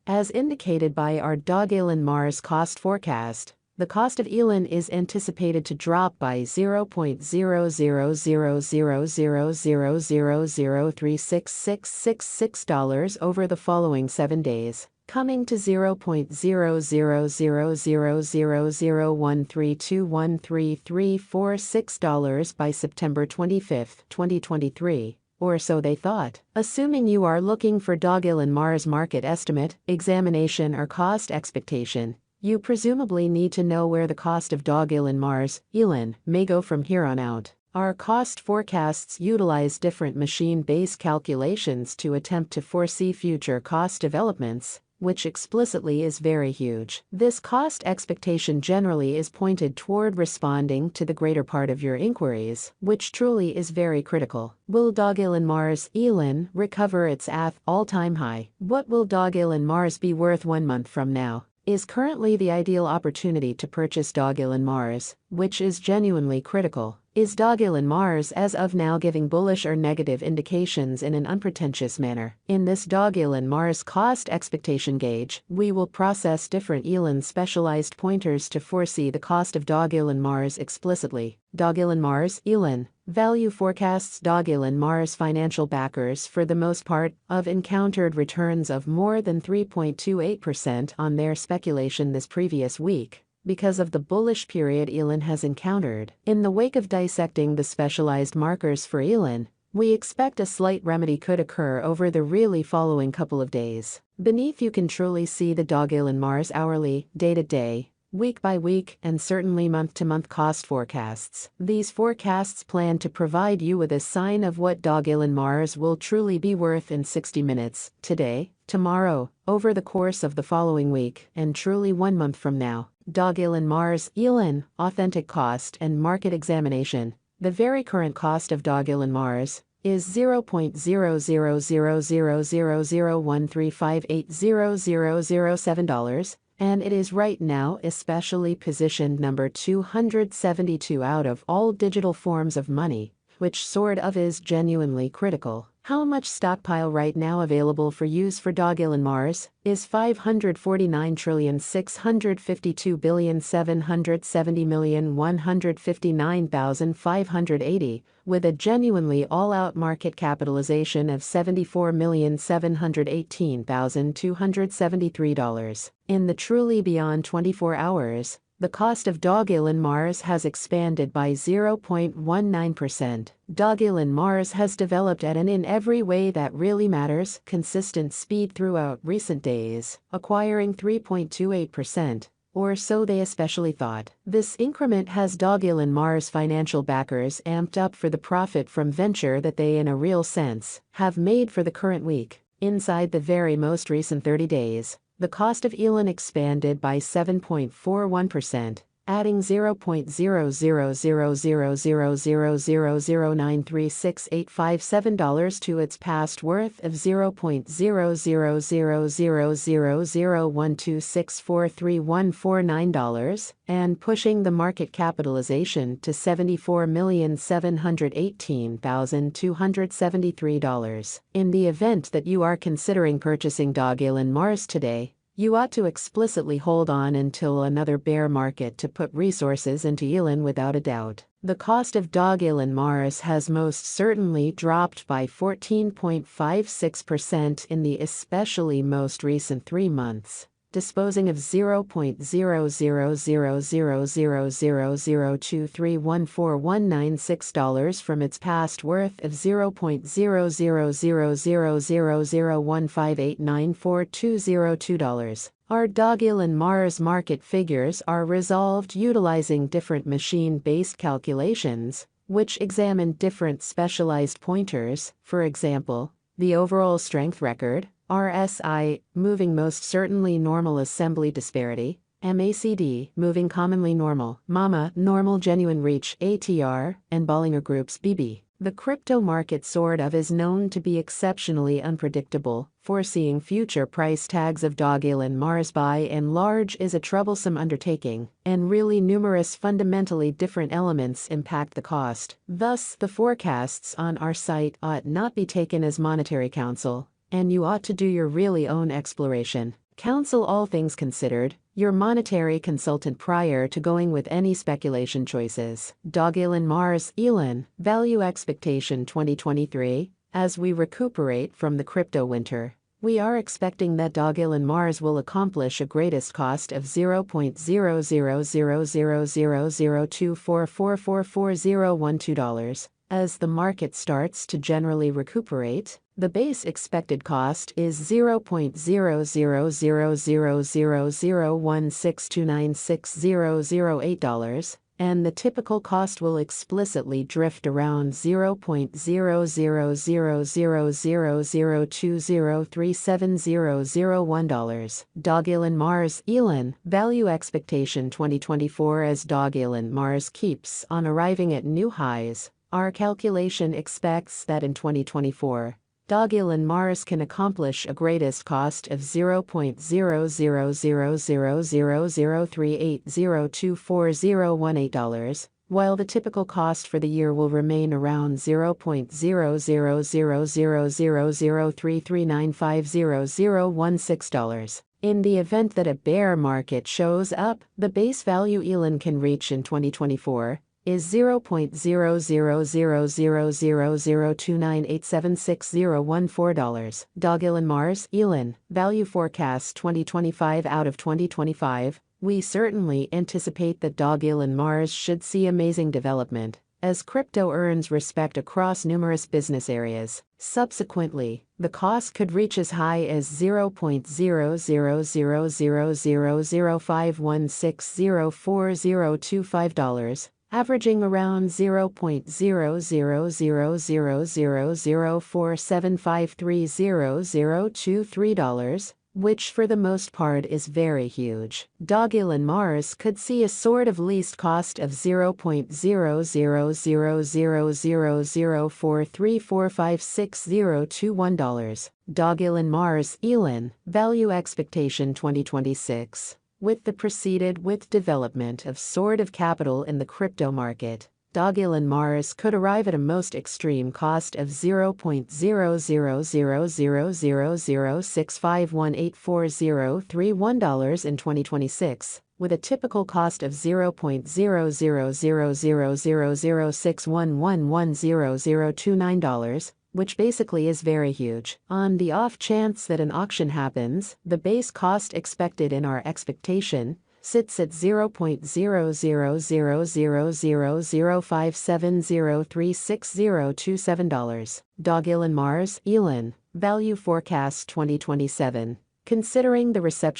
As indicated by our DOGELON Mars cost forecast, the cost of ELON is anticipated to drop by $0.000000366666 over the following 7 days, coming to $0.000001321334 by September 25, 2023. Or so they thought. Assuming you are looking for DOGELON Mars market estimate, examination or cost expectation, you presumably need to know where the cost of DOGELON Mars, ELON, may go from here on out. Our cost forecasts utilize different machine-based calculations to attempt to foresee future cost developments, which explicitly is very huge. This cost expectation generally is pointed toward responding to the greater part of your inquiries, which truly is very critical. Will DOGELON Mars, ELON, recover its all-time high? What will DOGELON Mars be worth 1 month from now? Is currently the ideal opportunity to purchase DOGELON Mars, which is genuinely critical. Is DOGELON Mars as of now giving bullish or negative indications in an unpretentious manner? In this DOGELON Mars cost expectation gauge, we will process different ELON specialized pointers to foresee the cost of DOGELON Mars explicitly. DOGELON Mars, ELON. Value forecasts. DOGELON Mars financial backers for the most part have encountered returns of more than 3.28% on their speculation this previous week, because of the bullish period ELON has encountered. In the wake of dissecting the specialized markers for ELON, we expect a slight remedy could occur over the really following couple of days. Beneath you can truly see the DOGELON Mars hourly, day-to-day, week-by-week, and certainly month-to-month cost forecasts. These forecasts plan to provide you with a sign of what DOGELON Mars will truly be worth in 60 minutes, today, tomorrow, over the course of the following week, and truly 1 month from now. DOGELON Mars, ELON, authentic cost and market examination. The very current cost of DOGELON Mars is $0.000001358007, and it is right now especially positioned number 272 out of all digital forms of money, which sort of is genuinely critical. How much stockpile right now available for use for DOGELON Mars is 549,652,770,159,580, with a genuinely all-out market capitalization of $74,718,273. In the truly beyond 24 hours, the cost of DOGELON Mars has expanded by 0.19%. DOGELON Mars has developed at an in every way that really matters consistent speed throughout recent days, acquiring 3.28%, or so they especially thought. This increment has DOGELON Mars financial backers amped up for the profit from venture that they in a real sense have made for the current week. Inside the very most recent 30 days, the cost of ELON expanded by 7.41%, adding $0.000000093687 to its past worth of $0.00000126431449, and pushing the market capitalization to $74,718,273. In the event that you are considering purchasing DOGELON Mars today, you ought to explicitly hold on until another bear market to put resources into ELON without a doubt. The cost of DOGELON Mars has most certainly dropped by 14.56% in the especially most recent 3 months, disposing of $0.00000002314196 from its past worth of $0.0000000158942002. Our DOGELON Mars market figures are resolved utilizing different machine-based calculations, which examine different specialized pointers, for example, the overall strength record, RSI, moving most certainly normal assembly disparity, MACD, moving commonly normal, MAMA, normal genuine reach, ATR, and Bollinger Group's BB. The crypto market sort of is known to be exceptionally unpredictable. Foreseeing future price tags of DOGELON Mars by and large is a troublesome undertaking, and really numerous fundamentally different elements impact the cost. Thus, the forecasts on our site ought not be taken as monetary counsel, and you ought to do your really own exploration. Counsel all things considered, your monetary consultant prior to going with any speculation choices. DOGELON Mars Elon, Value Expectation 2023. As we recuperate from the crypto winter, we are expecting that DOGELON Mars will accomplish a greatest cost of $0.00000244444012. As the market starts to generally recuperate, the base expected cost is $0.00000162960008, and the typical cost will explicitly drift around $0.00000020370001. DOGELON Mars Elon, Value Expectation 2024. As DOGELON Mars keeps on arriving at new highs, our calculation expects that in 2024, DOGELON Mars can accomplish a greatest cost of $0.00000038024018, while the typical cost for the year will remain around $0.0000003339500016. In the event that a bear market shows up, the base value Elon can reach in 2024 is $0.00000029876014. DOGELON Mars Elon, Value Forecast 2025. Out of 2025, we certainly anticipate that DOGELON Mars should see amazing development, as crypto earns respect across numerous business areas. Subsequently, the cost could reach as high as $0.00000516040225, averaging around $0.00000475300023, which for the most part is very huge. DOGELON Mars could see a sort of least cost of $0.00000434560021. DOGELON Mars Elon, Value Expectation 2026. With the preceded with development of sort of capital in the crypto market, DOGELON Mars could arrive at a most extreme cost of $0.00000651840031 in 2026, with a typical cost of $0.0000000611100029, which basically is very huge. On the off chance that an auction happens, the base cost expected in our expectation sits at $0.00000057036027. DOGELON Mars Elon, Value Forecast 2027. Considering the reception